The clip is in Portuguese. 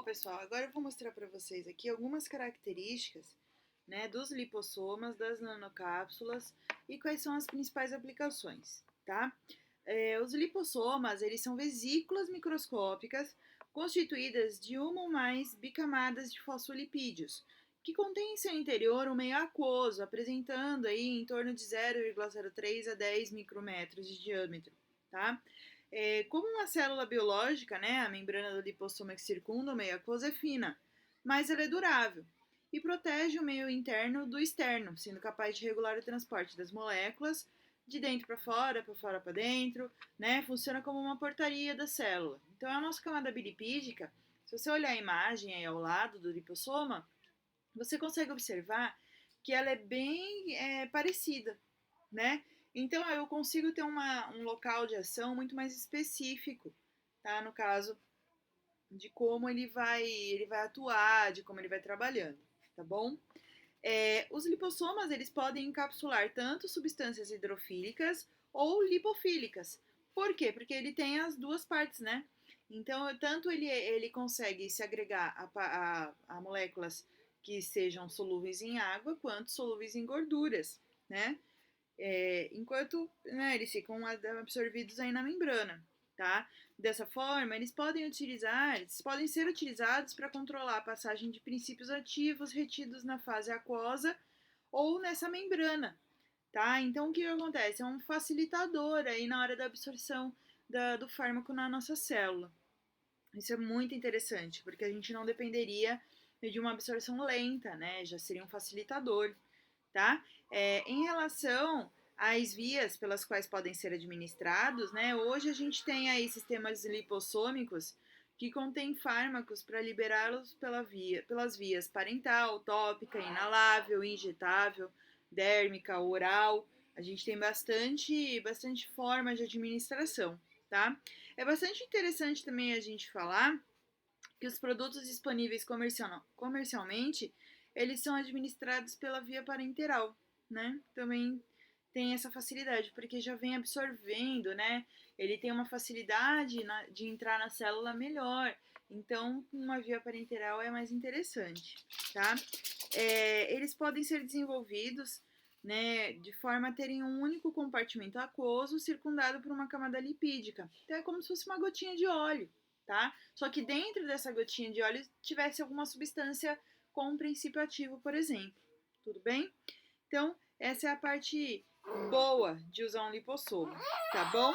pessoal, agora eu vou mostrar para vocês aqui algumas características, né, dos lipossomas, das nanocápsulas e quais são as principais aplicações, tá? Os lipossomas, eles são vesículas microscópicas constituídas de uma ou mais bicamadas de fosfolipídios, que contêm em seu interior um meio aquoso, apresentando aí em torno de 0,03 a 10 micrômetros de diâmetro, tá? Como uma célula biológica, né, a membrana do lipossoma que circunda o meio aquoso é fina, mas ela é durável e protege o meio interno do externo, sendo capaz de regular o transporte das moléculas de dentro para fora para dentro, né? Funciona como uma portaria da célula. Então, a nossa camada bilipídica, se você olhar a imagem aí ao lado do lipossoma, você consegue observar que ela é bem parecida, né? Então eu consigo ter um local de ação muito mais específico, tá? No caso de como ele vai atuar, de como ele vai trabalhando, tá bom? Os lipossomas, eles podem encapsular tanto substâncias hidrofílicas ou lipofílicas. Por quê? Porque ele tem as duas partes, né? Então, tanto ele consegue se agregar a moléculas que sejam solúveis em água, quanto solúveis em gorduras, né? Enquanto, né, eles ficam absorvidos aí na membrana, tá? Dessa forma, eles podem ser utilizados para controlar a passagem de princípios ativos retidos na fase aquosa ou nessa membrana, tá? Então, o que acontece? É um facilitador aí na hora da absorção do fármaco na nossa célula. Isso é muito interessante, porque a gente não dependeria de uma absorção lenta, né? Já seria um facilitador, tá? Em relação às vias pelas quais podem ser administrados, né? Hoje a gente tem aí sistemas lipossômicos que contêm fármacos para liberá-los pelas vias parental, tópica, inalável, injetável, dérmica, oral. A gente tem bastante forma de administração, tá? É bastante interessante também a gente falar que os produtos disponíveis comercialmente, eles são administrados pela via parenteral, né? Também tem essa facilidade, porque já vem absorvendo, né? Ele tem uma facilidade de entrar na célula melhor. Então, uma via parenteral é mais interessante, tá? Eles podem ser desenvolvidos, né, de forma a terem um único compartimento aquoso circundado por uma camada lipídica. Então, é como se fosse uma gotinha de óleo, tá? Só que dentro dessa gotinha de óleo tivesse alguma substância com um princípio ativo, por exemplo. Tudo bem? Então, essa é a parte boa de usar um lipossoma, tá bom?